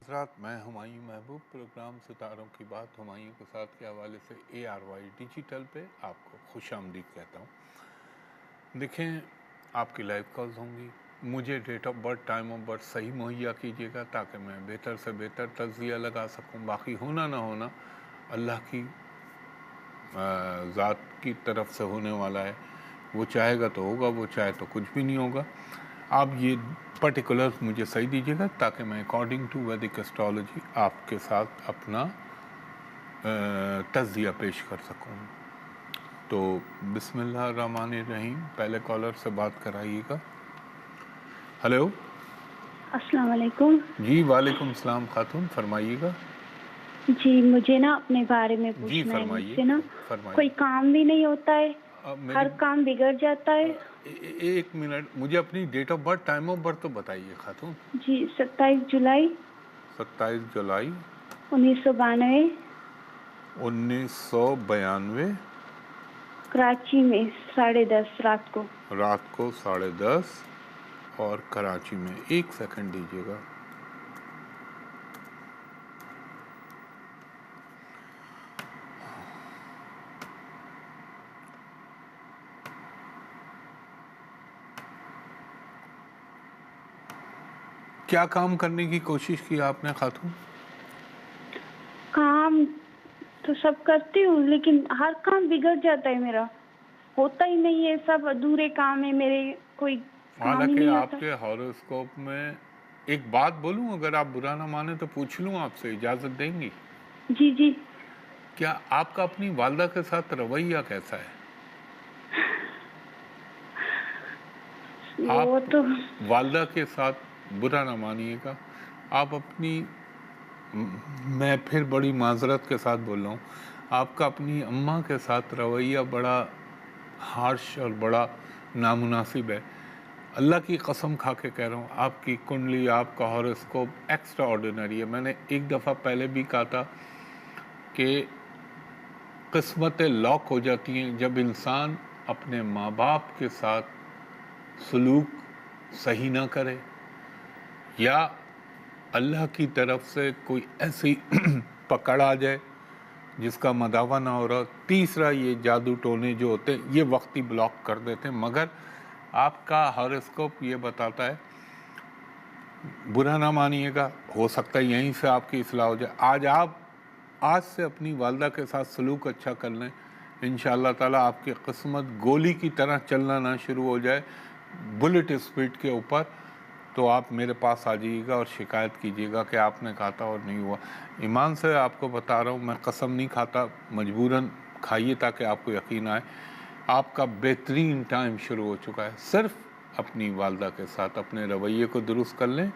حضرات میں ہمایوں محبوب پروگرام ستاروں کی بات ہمایوں کے ساتھ کے حوالے سے ARY ڈیجیٹل پہ آپ کو خوش آمدید کہتا ہوں۔ دیکھیں آپ کی لائیو کالز ہوں گی، مجھے date of birth time of birth صحیح مہیا کیجیے گا تاکہ میں بہتر سے بہتر تجزیہ لگا سکوں۔ باقی ہونا نہ ہونا اللہ کی ذات کی طرف سے ہونے والا ہے، وہ چاہے گا تو ہوگا، وہ چاہے تو کچھ بھی نہیں ہوگا۔ آپ یہ پرٹیکولرز مجھے صحیح دیجیے گا تاکہ میں اکارڈنگ ٹو ویدک اسٹرالوجی آپ کے ساتھ اپنا تجزیہ پیش کر سکوں۔ تو بسم اللہ الرحمن الرحیم، پہلے کالر سے بات کرائیے گا۔ ہلو، السلام علیکم۔ جی وعلیکم السلام خاتون، فرمائیے گا۔ جی مجھے نا اپنے بارے میں جی پوچھنا ہے، مجھ فرمائیے سے نا فرمائیے۔ کوئی کام بھی نہیں ہوتا ہے، ہر کام بگڑ جاتا ہے۔ ایک منٹ، مجھے اپنی date of birth time of birth تو بتائیے خاتون۔ جی 27 جولائی 27 جولائی 1992 1992 کراچی میں 10:30 رات کو۔ رات کو 10:30 اور کراچی میں۔ ایک سیکنڈ دیجیے گا۔ کیا کام کرنے کی کوشش کی آپ نے خاتون؟ کام تو سب کرتی ہوں لیکن ہر کام بگڑ جاتا ہے، میرا ہوتا ہی نہیں ہے، سب ادھورے کام ہے میرے، کوئی کام ہی حالانکہ نہیں آپ ہوتا۔ کے ہاروسکوپ میں ایک بات بولوں، اگر آپ برا نہ مانے تو پوچھ لوں آپ سے، اجازت دیں گی؟ جی جی۔ کیا آپ کا اپنی والدہ کے ساتھ رویہ کیسا ہے؟ وہ آپ تو والدہ کے ساتھ برا نہ مانیے گا، آپ اپنی، میں پھر بڑی معذرت کے ساتھ بول رہا ہوں، آپ کا اپنی اماں کے ساتھ رویہ بڑا ہارش اور بڑا نامناسب ہے۔ اللہ کی قسم کھا کے کہہ رہا ہوں، آپ کی کنڈلی، آپ کا ہاروسکوپ ایکسٹرا آرڈینری ہے۔ میں نے ایک دفعہ پہلے بھی کہا تھا کہ قسمتیں لاک ہو جاتی ہیں جب انسان اپنے ماں باپ کے ساتھ سلوک صحیح نہ کرے، یا اللہ کی طرف سے کوئی ایسی پکڑ آ جائے جس کا مداوع نہ ہو رہا۔ تیسرا، یہ جادو ٹونے جو ہوتے ہیں یہ وقتی بلاک کر دیتے ہیں، مگر آپ کا ہاروسکوپ یہ بتاتا ہے، برا نہ مانیے گا، ہو سکتا ہے یہیں سے آپ کی اصلاح ہو جائے۔ آج سے اپنی والدہ کے ساتھ سلوک اچھا کر لیں، انشاءاللہ تعالیٰ آپ کی قسمت گولی کی طرح چلنا نہ شروع ہو جائے بلٹ اسپیڈ کے اوپر، تو آپ میرے پاس آ جائیے گا اور شکایت کیجیے گا کہ آپ نے کہا تھا اور نہیں ہوا۔ ایمان سے آپ کو بتا رہا ہوں، میں قسم نہیں کھاتا، مجبوراً کھائیے تاکہ آپ کو یقین آئے، آپ کا بہترین ٹائم شروع ہو چکا ہے۔ صرف اپنی والدہ کے ساتھ اپنے رویے کو درست کر لیں،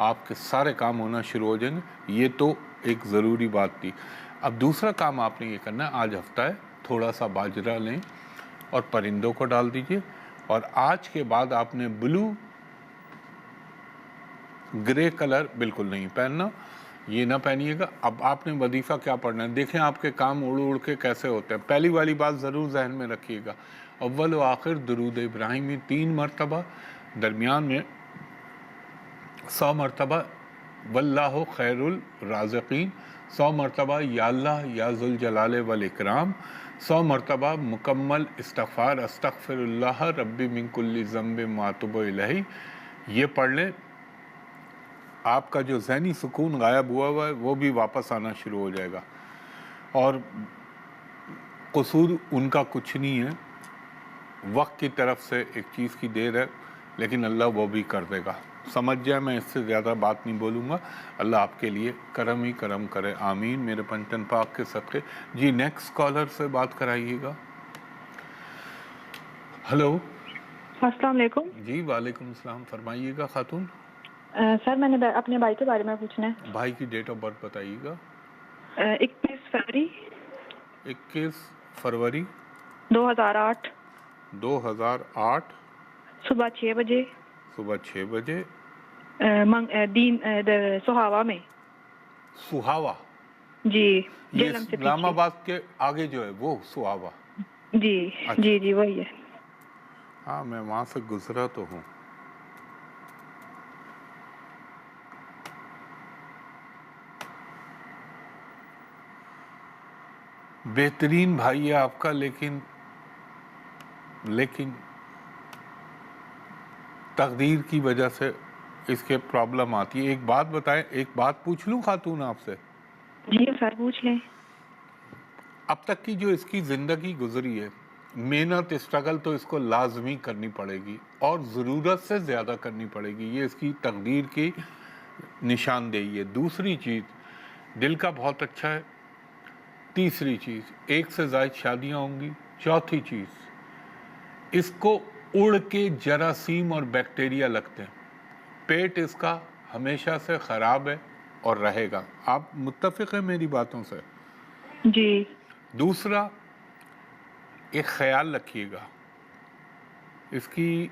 آپ کے سارے کام ہونا شروع ہو جائیں گے۔ یہ تو ایک ضروری بات تھی۔ اب دوسرا کام آپ نے یہ کرنا ہے، آج ہفتہ ہے، تھوڑا سا باجرہ لیں اور پرندوں کو ڈال دیجئے، اور آج کے بعد آپ نے بلو گرے کلر بالکل نہیں پہننا، یہ نہ پہنیے گا۔ اب آپ نے وظیفہ کیا پڑھنا ہے، دیکھیں آپ کے کام اڑ اڑ کے کیسے ہوتے ہیں۔ پہلی والی بات ضرور ذہن میں رکھیے گا، اول و آخر درود ابراہیمی 3 مرتبہ، درمیان میں 100 مرتبہ واللہ خیر الرازقین، 100 مرتبہ یا اللہ یا ذوالجلال والاکرام، 100 مرتبہ مکمل استغفار استغفر اللہ ربی من کل ذنب واتوب الیہ، یہ پڑھ لیں۔ آپ کا جو ذہنی سکون غائب ہوا ہے وہ بھی واپس آنا شروع ہو جائے گا، اور قصور ان کا کچھ نہیں ہے، وقت کی طرف سے ایک چیز کی دیر ہے، لیکن اللہ وہ بھی کر دے گا۔ سمجھ جائے، میں اس سے زیادہ بات نہیں بولوں گا، اللہ آپ کے لیے کرم ہی کرم کرے، آمین میرے پنجتن پاک کے صدقے۔ جی نیکسٹ کالر سے بات کرائیے گا۔ ہلو، السلام علیکم۔ جی وعلیکم السلام، فرمائیے گا خاتون۔ سر میں نے اپنے بھائی کے بارے میں پوچھنا ہے۔ بھائی کی ڈیٹ آف برتھ بتائیے گا۔ 21 فروری 21 فروری 2008 2008 صبح 6 بجے، صبح 6 بجے، سہاوا میں۔ سہاوا؟ جی، یہ جہلم سے اسلام پیچھے۔ آباد کے آگے جو ہے وہ سہاوا؟ جی اچھا جی جی وہی ہے۔ ہاں، میں وہاں سے گزرا تو ہوں۔ بہترین بھائی ہے آپ کا، لیکن تقدیر کی وجہ سے اس کے پرابلم آتی ہے. ایک بات بتائیں، ایک بات پوچھ لوں خاتون آپ سے؟ جی سر پوچھ لیں. اب تک کی جو اس کی زندگی گزری ہے، محنت اسٹرگل تو اس کو لازمی کرنی پڑے گی اور ضرورت سے زیادہ کرنی پڑے گی، یہ اس کی تقدیر کی نشاندہی ہے. دوسری چیز، دل کا بہت اچھا ہے. تیسری چیز، ایک سے زائد شادیاں ہوں گی. چوتھی چیز، اس کو اڑ کے جراثیم اور بیکٹیریا لگتے ہیں. پیٹ اس کا ہمیشہ سے خراب ہے اور رہے گا. آپ متفق ہیں میری باتوں سے؟ جی. دوسرا، ایک خیال رکھیے گا، اس کی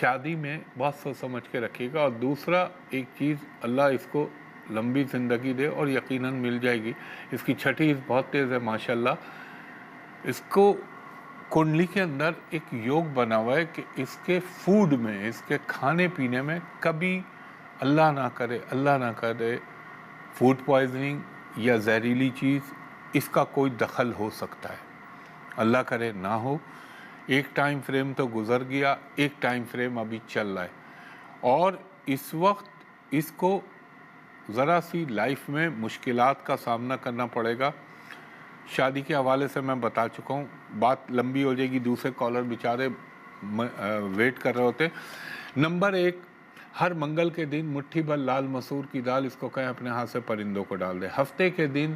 شادی میں بہت سوچ سمجھ کے رکھیے گا. اور دوسرا ایک چیز، اللہ اس کو لمبی زندگی دے اور یقیناً مل جائے گی. اس کی چھٹی بہت تیز ہے ماشاءاللہ. اس کو کنڈلی کے اندر ایک یوگ بنا ہوا ہے کہ اس کے فوڈ میں، اس کے کھانے پینے میں کبھی اللہ نہ کرے فوڈ پوائزننگ یا زہریلی چیز اس کا کوئی دخل ہو سکتا ہے. اللہ کرے نہ ہو. ایک ٹائم فریم تو گزر گیا، ایک ٹائم فریم ابھی چل رہا ہے اور اس وقت اس کو ذرا سی لائف میں مشکلات کا سامنا کرنا پڑے گا. شادی کے حوالے سے میں بتا چکا ہوں، بات لمبی ہو جائے گی، دوسرے کالر بیچارے ویٹ کر رہے ہوتے. نمبر 1، ہر منگل کے دن مٹھی بھر لال مسور کی دال اس کو کہیں اپنے ہاتھ سے پرندوں کو ڈال دے. ہفتے کے دن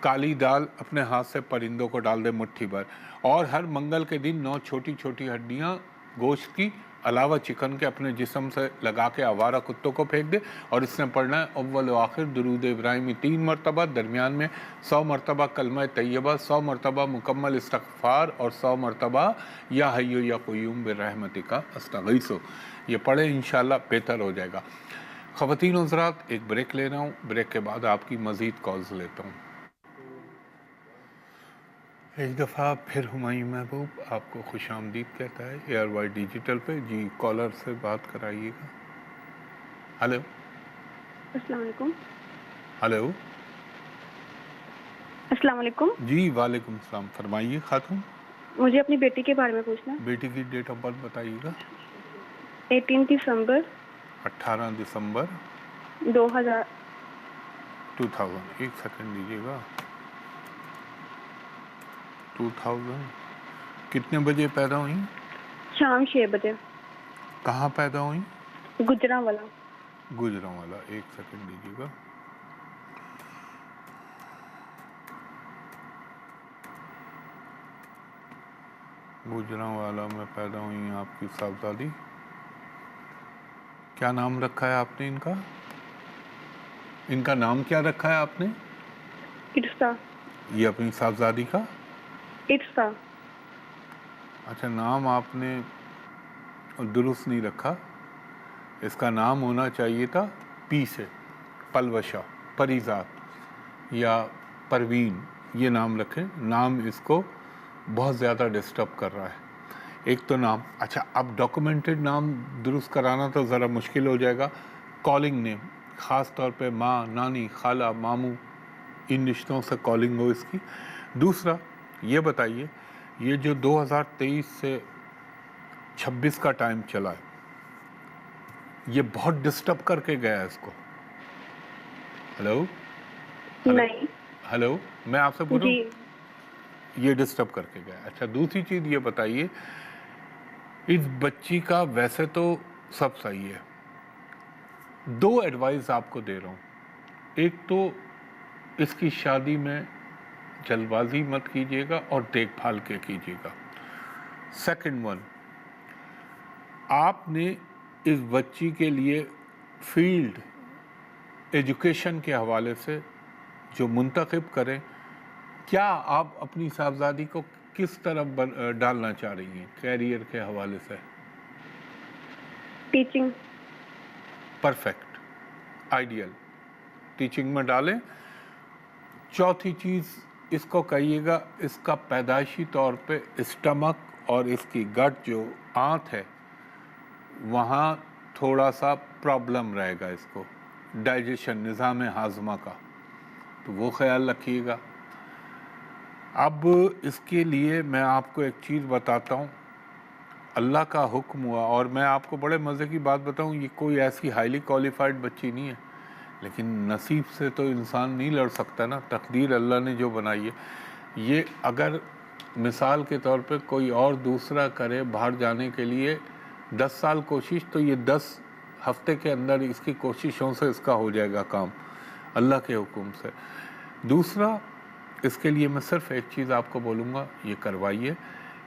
کالی دال اپنے ہاتھ سے پرندوں کو ڈال دے مٹھی بھر. اور ہر منگل کے دن 9 چھوٹی چھوٹی ہڈیاں گوشت کی علاوہ چکن کے اپنے جسم سے لگا کے آوارہ کتوں کو پھینک دے. اور اس نے پڑھنا ہے اول و آخر درود ابراہیمی 3 مرتبہ، درمیان میں 100 مرتبہ کلمہ طیبہ، 100 مرتبہ مکمل استغفار اور 100 مرتبہ یا حی یا قیوم برحمتک استغیث. یہ پڑھیں، انشاءاللہ بہتر ہو جائے گا. خواتین و حضرات، ایک بریک لے رہا ہوں، بریک کے بعد آپ کی مزید کالز لیتا ہوں. ایک دفعہ پھر ہمایوں محبوب آپ کو خوش آمدید کہتا ہے ایئر وائی ڈیجیٹل پہ. جی کالر سے بات کرائیے گا. ہلو. السلام علیکم. ہلو. السلام علیکم. جی وعلیکم السلام، فرمائیے خاتون. مجھے اپنی بیٹی کے بارے میں پوچھنا ہے. بیٹی کی ڈیٹ آف برتھ بتائیے گا. 18 دسمبر 18 دسمبر 2000. 2000. ایک سیکنڈ دیجیے گا. 2000 کتنے بجے پیدا ہوئیں؟ شام 6 بجے. کہاں پیدا ہوئیں؟ گجرانوالا. گجرانوالا. ایک سیکنڈ دیجیے گا. گجرانوالا میں پیدا ہوئی ہیں آپ کی صاحبزادی. کیا نام رکھا ہے آپ نے ان کا؟ ان کا نام کیا رکھا ہے آپ نے؟ ارسا. یہ اپنی صاحبزادی کا؟ ارسا. اچھا، نام آپ نے درست نہیں رکھا. اس کا نام ہونا چاہیے تھا پی سے، پلوشا، پریزاد یا پروین. یہ نام رکھیں. نام اس کو بہت زیادہ ڈسٹرب کر رہا ہے. ایک تو نام، اچھا اب ڈاکومنٹڈ نام درست کرانا تو ذرا مشکل ہو جائے گا. کالنگ نیم، خاص طور پہ ماں، نانی، خالہ، ماموں، ان رشتوں سے کالنگ ہو اس کی. دوسرا یہ بتائیے، یہ جو 2023 سے 26 کا ٹائم چلا ہے، یہ بہت ڈسٹرب کر کے گیا ہے اس کو. ہلو. نہیں. ہلو، میں آپ سے پوچھوں، جی. یہ ڈسٹرب کر کے گیا. اچھا دوسری چیز یہ بتائیے، اس بچی کا ویسے تو سب صحیح ہے. 2 ایڈوائز آپ کو دے رہا ہوں. ایک تو اس کی شادی میں جلد بازی مت کیجیے گا اور دیکھ بھال کے کیجیے گا. سیکنڈ ون، آپ نے اس بچی کے لیے فیلڈ ایجوکیشن کے حوالے سے جو منتخب کریں، کیا آپ اپنی صاحبزادی کو کس طرف ڈالنا چاہ رہی ہیں کیریئر کے حوالے سے؟ ٹیچنگ. Perfect, ideal. ٹیچنگ میں ڈالیں. چوتھی چیز اس کو کہیے گا، اس کا پیدائشی طور پہ اسٹمک اور اس کی گٹ جو آنت ہے وہاں تھوڑا سا پرابلم رہے گا اس کو، ڈائجیشن، نظام ہاضمہ کا، تو وہ خیال رکھیے گا. اب اس کے لیے میں آپ کو ایک چیز بتاتا ہوں. اللہ کا حکم ہوا, اور میں آپ کو بڑے مزے کی بات بتاؤں, یہ کوئی ایسی ہائیلی کوالیفائڈ بچی نہیں ہے, لیکن نصیب سے تو انسان نہیں لڑ سکتا نا, تقدیر اللہ نے جو بنائی ہے. یہ اگر مثال کے طور پہ کوئی اور دوسرا کرے باہر جانے کے لیے 10 سال کوشش, تو یہ 10 ہفتے کے اندر اس کی کوششوں سے اس کا ہو جائے گا کام, اللہ کے حکم سے. دوسرا, اس کے لیے میں صرف ایک چیز آپ کو بولوں گا, یہ کروائیے.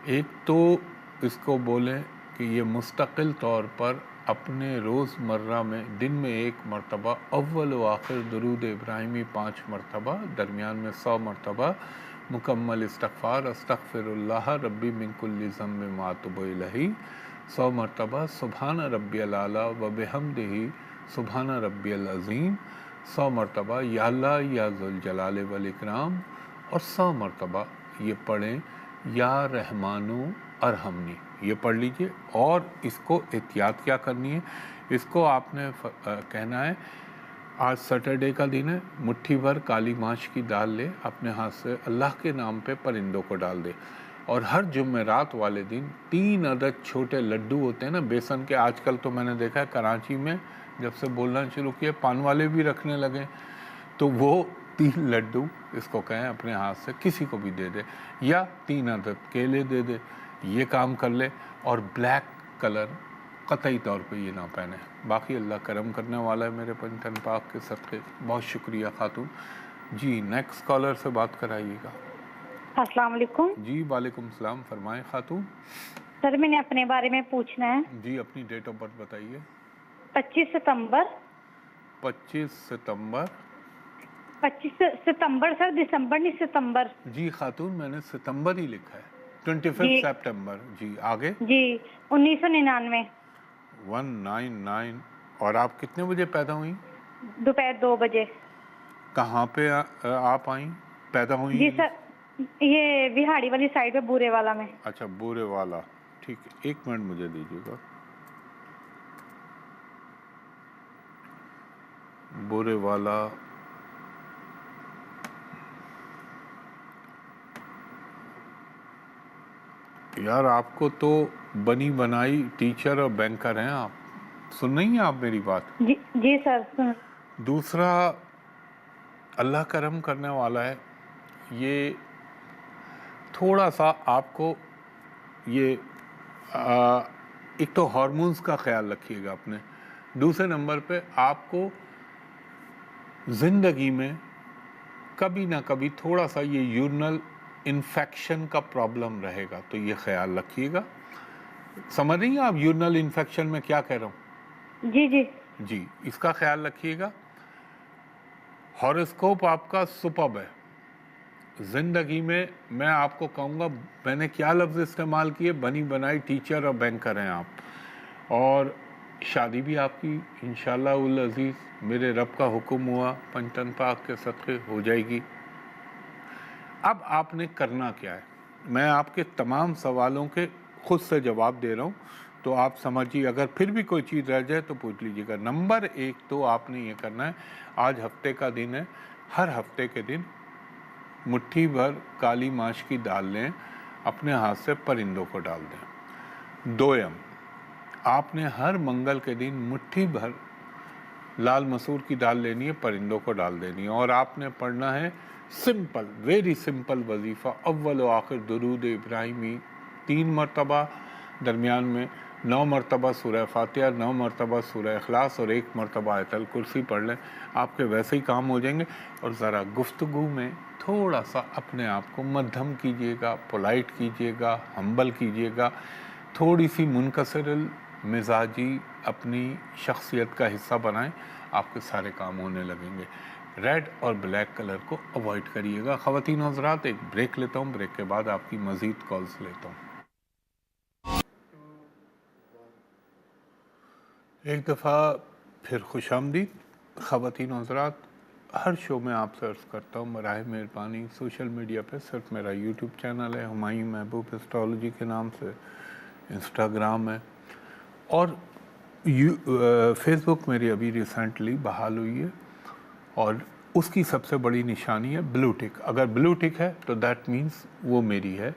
ایک تو اس کو بولیں کہ یہ مستقل طور پر اپنے روز مرہ میں دن میں 1 مرتبہ اول و آخر درود ابراہیمی 5 مرتبہ, درمیان میں 100 مرتبہ مکمل استغفار استغفر اللہ ربی من کل ذنب ما اتوب الیہ, 100 مرتبہ سبحان ربی الاعلی و بحمدہ سبحان ربی العظیم, 100 مرتبہ یا اللہ یا ذوالجلال والاکرام, اور 100 مرتبہ یہ پڑھیں یا رحمانو ارحمنی, یہ پڑھ لیجئے. اور اس کو احتیاط کیا کرنی ہے, اس کو آپ نے کہنا ہے آج سیٹرڈے کا دن ہے, مٹھی بھر کالی ماش کی دال لے, اپنے ہاتھ سے اللہ کے نام پہ پرندوں کو ڈال دے, اور ہر جمعرات والے دن 3 عدد چھوٹے لڈو ہوتے ہیں نا بیسن کے, آج کل تو میں نے دیکھا ہے کراچی میں جب سے بولنا شروع کیا پان والے بھی رکھنے لگے, تو وہ 3 لڈو اس کو کہیں اپنے ہاتھ سے کسی کو بھی دے دے, یا 3 عدد کیلے دے دے, یہ کام کر لے. اور بلیک کلر قطعی طور پہ یہ نہ پہنے. باقی اللہ کرم کرنے والا ہے میرے پنجتن پاک کے صدقے. بہت شکریہ خاتون. جی نیکسٹ کالر سے بات کرائیے گا. السلام علیکم. جی وعلیکم السلام, فرمائیں خاتون. سر میں نے اپنے بارے میں پوچھنا ہے. جی اپنی ڈیٹ آف برتھ بتائیے. 25 ستمبر. 25 ستمبر. 25 ستمبر سر, دسمبر نہیں ستمبر. جی خاتون میں نے ستمبر ہی لکھا ہے. 25 سپٹمبر. جی آگے. جی 1999. 199. اور آپ کتنے بجے پیدا ہوئیں؟ دوپہر 2 بجے. کہاں پہ آپ آئیں, پیدا ہوئیں؟ جی سر یہ بہاڑی والی سائڈ پہ بورے والا میں. اچھا بورے والا, ٹھیک ہے, 1 منٹ مجھے دیجیے گا. بورے والا, یار آپ کو تو بنی بنائی ٹیچر اور بینکر ہیں آپ, سن رہی ہیں آپ میری بات؟ جی سر. دوسرا, اللہ کرم کرنے والا ہے, یہ تھوڑا سا آپ کو یہ ایک تو ہارمونز کا خیال رکھیے گا اپنے, دوسرے نمبر پہ آپ کو زندگی میں کبھی نہ کبھی تھوڑا سا یہ یورنل انفیکشن کا پرابلم رہے گا, تو یہ خیال رکھیے گا. سمجھ رہی ہیں آپ یورنل انفیکشن میں کیا کہہ رہا ہوں؟ جی جی جی اس کا خیال رکھیے گا. ہاروسکوپ آپ کا سپرب ہے. زندگی میں میں آپ کو کہوں گا, میں نے کیا لفظ استعمال کیے, بنی بنائی ٹیچر اور بینکر ہیں آپ, اور شادی بھی آپ کی انشاءاللہ العزیز میرے رب کا حکم ہوا پنجتن پاک کے صدقے ہو جائے گی. اب آپ نے کرنا کیا ہے, میں آپ کے تمام سوالوں کے خود سے جواب دے رہا ہوں, تو آپ سمجھیے, اگر پھر بھی کوئی چیز رہ جائے تو پوچھ لیجیے گا. نمبر 1 تو آپ نے یہ کرنا ہے, آج ہفتے کا دن ہے, ہر ہفتے کے دن مٹھی بھر کالی ماش کی دال لیں, اپنے ہاتھ سے پرندوں کو ڈال دیں. دویم, آپ نے ہر منگل کے دن مٹھی بھر لال مسور کی دال لینی ہے, پرندوں کو ڈال دینی ہے, اور آپ نے پڑھنا ہے سمپل, ویری سمپل وظیفہ, اول و آخر درود ابراہیمی 3 مرتبہ, درمیان میں 9 مرتبہ سورہ فاتحہ, 9 مرتبہ سورہ اخلاص, اور 1 مرتبہ آیت الکرسی پڑھ لیں. آپ کے ویسے ہی کام ہو جائیں گے. اور ذرا گفتگو میں تھوڑا سا اپنے آپ کو مدھم کیجیے گا, پولائٹ کیجیے گا, ہمبل کیجیے گا, تھوڑی سی منکسر مزاجی اپنی شخصیت کا حصہ بنائیں, آپ کے سارے کام ہونے لگیں گے. ریڈ اور بلیک کلر کو اوائڈ کریے گا. خواتین و حضرات ایک بریک لیتا ہوں, بریک کے بعد آپ کی مزید کالز لیتا ہوں. ایک دفعہ پھر خوش آمدید خواتین و حضرات. ہر شو میں آپ سے عرض کرتا ہوں, براہ مہربانی سوشل میڈیا پہ صرف میرا یوٹیوب چینل ہے ہمایوں محبوب اسٹرالوجی کے نام سے, انسٹاگرام ہے, اور فیس بک میری ابھی ریسنٹلی بحال ہوئی ہے, اور اس کی سب سے بڑی نشانی ہے بلو ٹک. اگر بلو ٹک ہے تو دیٹ مینس وہ میری ہے.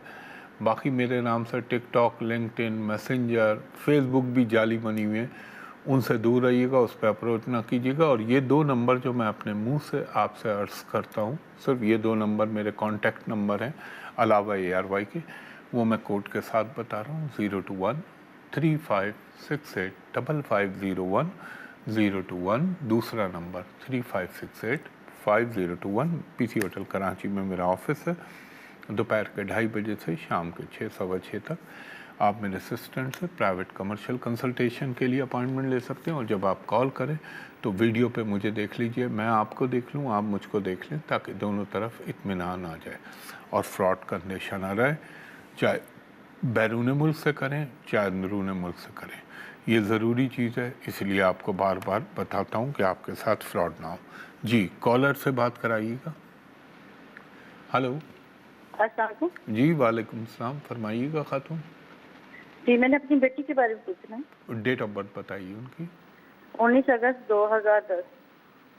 باقی میرے نام سے ٹک ٹاک، لنکڈ ان، میسنجر، فیس بک بھی جعلی بنی ہوئے ہیں، ان سے دور رہیے گا، اس پہ اپروچ نہ کیجیے گا. اور یہ 2 نمبر جو میں اپنے منہ سے آپ سے عرض کرتا ہوں، صرف یہ 2 نمبر میرے کانٹیکٹ نمبر ہیں علاوہ ARY کے، وہ میں کوڈ کے ساتھ بتا رہا ہوں. 021-3568-5501، 021 دوسرا نمبر 3568-5021. PC ہوٹل کراچی میں میرا آفس ہے. دوپہر کے 2:30 بجے سے شام کے 6 سوا 6 تک آپ میرے اسسٹنٹ سے پرائیویٹ کمرشل کنسلٹیشن کے لیے اپائنٹمنٹ لے سکتے ہیں. اور جب آپ کال کریں تو ویڈیو پہ مجھے دیکھ لیجئے، میں آپ کو دیکھ لوں، آپ مجھ کو دیکھ لیں، تاکہ دونوں طرف اطمینان آ جائے اور فراڈ کا اندیشہ نہ رہے. چاہے بیرون ملک سے کریں چاہے اندرون ملک سے کریں، یہ ضروری چیز ہے. اس لیے آپ کو بار بار بتاتا ہوں کہ آپ کے ساتھ فراڈ نہ ہو. جی کالر سے بات کرائیے گا. ہلو. السلام علیکم. جی وعلیکم السلام، فرمائیے گا خاتون. جی میں نے اپنی بیٹی کے بارے میں پوچھنا ہے. ڈیٹ آف برتھ بتائیے ان کی. 19 اگست 2010.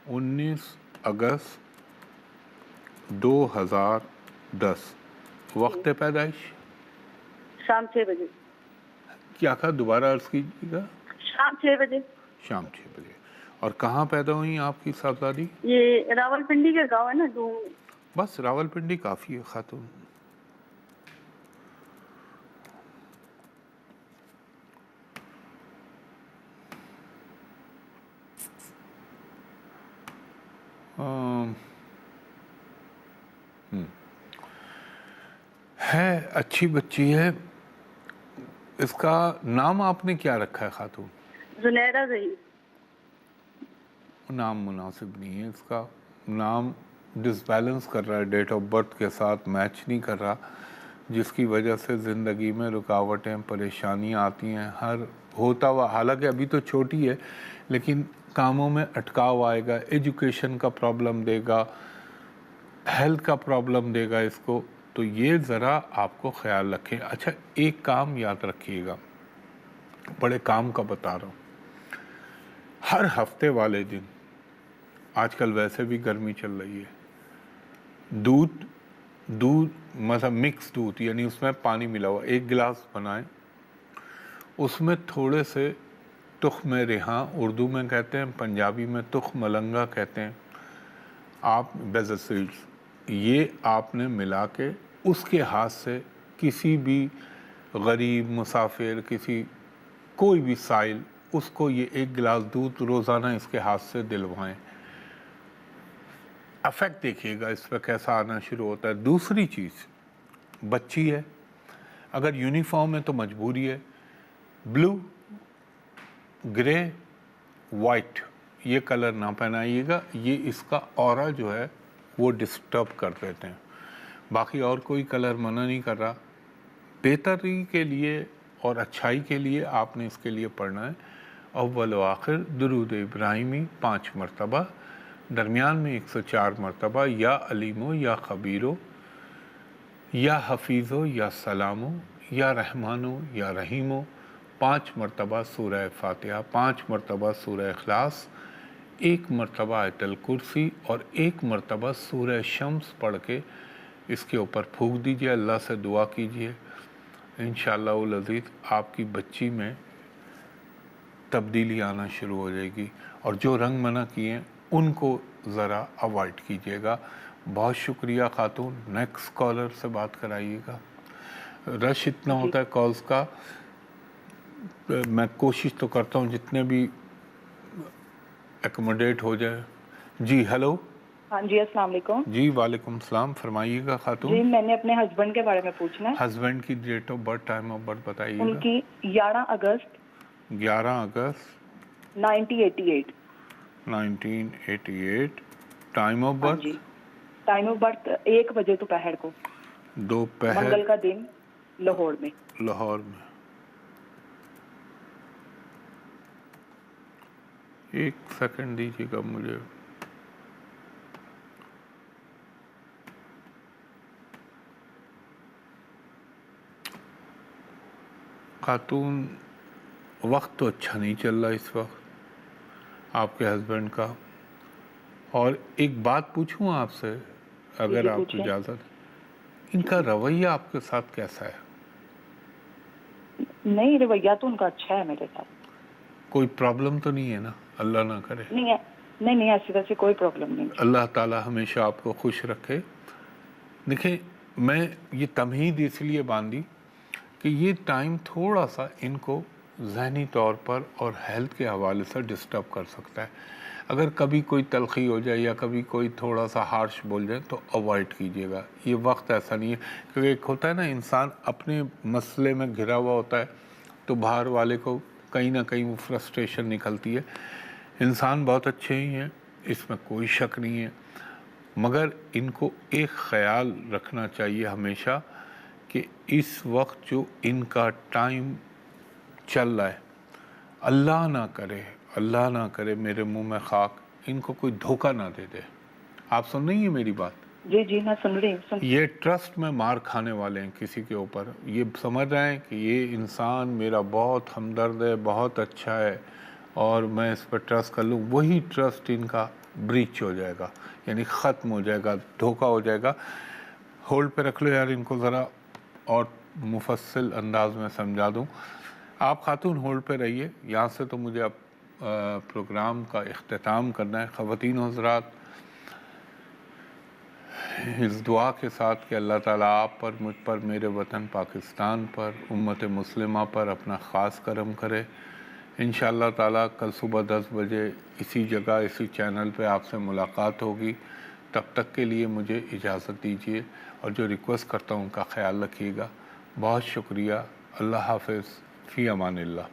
19 اگست 2010. وقت پیدائش شام 6 بجے. کیا کہا؟ دوبارہ عرض کیجیے گا. شام 6 بجے. شام 6 بجے. اور کہاں پیدا ہوئی آپ کی صاحبزادی؟ یہ راول پنڈی کا گاؤں ہے نا، ڈوم. بس راول پنڈی کافی ہے خاتون. ہے اچھی بچی ہے. اس کا نام آپ نے کیا رکھا ہے خاتون؟ زنیرہ ظہیر. نام مناسب نہیں ہے. اس کا نام ڈس بیلنس کر رہا ہے، ڈیٹ آف برتھ کے ساتھ میچ نہیں کر رہا، جس کی وجہ سے زندگی میں رکاوٹیں، پریشانیاں آتی ہیں. ہر ہوتا ہوا، حالانکہ ابھی تو چھوٹی ہے، لیکن کاموں میں اٹکاؤ آئے گا، ایجوکیشن کا پرابلم دے گا، ہیلتھ کا پرابلم دے گا اس کو. تو یہ ذرا آپ کو خیال رکھیں. اچھا ایک کام یاد رکھیے گا، بڑے کام کا بتا رہا ہوں. ہر ہفتے والے دن، آج کل ویسے بھی گرمی چل رہی ہے، دودھ مطلب مکس دودھ، یعنی اس میں پانی ملا ہوا، 1 گلاس بنائیں، اس میں تھوڑے سے تخم ریحاں، اردو میں کہتے ہیں، پنجابی میں تخم ملنگا کہتے ہیں، آپ بیزل سیڈز، یہ آپ نے ملا کے اس کے ہاتھ سے کسی بھی غریب مسافر، کوئی بھی سائل، اس کو یہ 1 گلاس دودھ روزانہ اس کے ہاتھ سے دلوائیں. افیکٹ دیکھیے گا اس پہ کیسا آنا شروع ہوتا ہے. دوسری چیز، بچی ہے، اگر یونیفارم ہے تو مجبوری ہے، بلو، گرے، وائٹ یہ کلر نہ پہنائیے گا. یہ اس کا اورا جو ہے وہ ڈسٹرب کر دیتے ہیں. باقی اور کوئی کلر منع نہیں کر رہا. بہتری کے لیے اور اچھائی کے لیے آپ نے اس کے لیے پڑھنا ہے اول و آخر درود ابراہیمی 5 مرتبہ، درمیان میں 104 مرتبہ یا علیمو یا خبیرو یا حفیظو یا سلامو یا رحمانو یا رحیمو، 5 مرتبہ سورہ فاتحہ، 5 مرتبہ سورہ اخلاص، 1 مرتبہ آیت الکرسی اور 1 مرتبہ سورہ شمس پڑھ کے اس کے اوپر پھونک دیجئے. اللہ سے دعا کیجئے، انشاءاللہ العزیز آپ کی بچی میں تبدیلی آنا شروع ہو جائے گی. اور جو رنگ منع کیے ان کو ذرا اوائڈ کیجئے گا. بہت شکریہ خاتون. نیکسٹ کالر سے بات کرائیے گا. رش اتنا ہوتا ہے کالز کا، میں کوشش تو کرتا ہوں جتنے بھی ایکوموڈیٹ ہو جائے. جی ہیلو. ہاں جی السلام علیکم. جی وعلیکم السلام، فرمائیے گا خاتون. جی میں نے اپنے ہسبینڈ کے بارے میں پوچھنا ہے. ہسبینڈ کی date of birth, time of birth بتائیے ان گا. کی 11 اگست 11 اگست 1988. 1988. ٹائم آف ہاں برتھ؟ جی ٹائم آف برتھ 1 بجے دوپہر کو، دوپہر، منگل کا دن، لاہور میں. لاہور میں. ایک سیکنڈ دیجیے گا مجھے. خاتون وقت تو اچھا نہیں چل رہا اس وقت آپ کے ہسبینڈ کا، اور ایک بات پوچھوں آپ سے اگر آپ کو اجازت، ان کا رویہ آپ کے ساتھ کیسا ہے؟ نہیں، رویہ تو ان کا اچھا ہے میرے ساتھ. کوئی پرابلم تو نہیں ہے نا؟ اللہ نہ کرے. نہیں ایسی ویسی کوئی پرابلم نہیں. اللہ تعالی ہمیشہ آپ کو خوش رکھے. دیکھیں میں یہ تمہید اس لیے باندھی کہ یہ ٹائم تھوڑا سا ان کو ذہنی طور پر اور ہیلتھ کے حوالے سے ڈسٹرب کر سکتا ہے. اگر کبھی کوئی تلخی ہو جائے یا کبھی کوئی تھوڑا سا ہارش بول جائے تو اوائڈ کیجیے گا. یہ وقت ایسا نہیں ہے، کیونکہ ایک ہوتا ہے نا انسان اپنے مسئلے میں گھرا ہوا ہوتا ہے تو باہر والے کو کہیں نہ کہیں وہ فرسٹریشن نکلتی ہے. انسان بہت اچھے ہی ہیں، اس میں کوئی شک نہیں ہے، مگر ان کو ایک خیال رکھنا چاہیے ہمیشہ کہ اس وقت جو ان کا ٹائم چل رہا ہے، اللہ نہ کرے میرے منہ میں خاک، ان کو کوئی دھوکہ نہ دے دے. آپ سن رہی ہیں میری بات؟ جی میں سن رہی ہوں. یہ ٹرسٹ میں مار کھانے والے ہیں کسی کے اوپر، یہ سمجھ رہے ہیں کہ یہ انسان میرا بہت ہمدرد ہے، بہت اچھا ہے اور میں اس پر ٹرسٹ کر لوں، وہی ٹرسٹ ان کا بریچ ہو جائے گا، یعنی ختم ہو جائے گا، دھوکہ ہو جائے گا. ہولڈ پہ رکھ لو یار ان کو ذرا اور مفصل انداز میں سمجھا دوں. آپ خاتون ہولڈ پہ رہیے، یہاں سے تو مجھے اب پروگرام کا اختتام کرنا ہے. خواتین و حضرات، اس دعا کے ساتھ کہ اللہ تعالیٰ آپ پر، مجھ پر، میرے وطن پاکستان پر، امت مسلمہ پر اپنا خاص کرم کرے. انشاءاللہ تعالیٰ کل صبح 10 بجے اسی جگہ اسی چینل پہ آپ سے ملاقات ہوگی. تب تک کے لیے مجھے اجازت دیجیے اور جو ریکویسٹ کرتا ہوں ان کا خیال رکھیے گا. بہت شکریہ. اللہ حافظ. فی امان اللہ.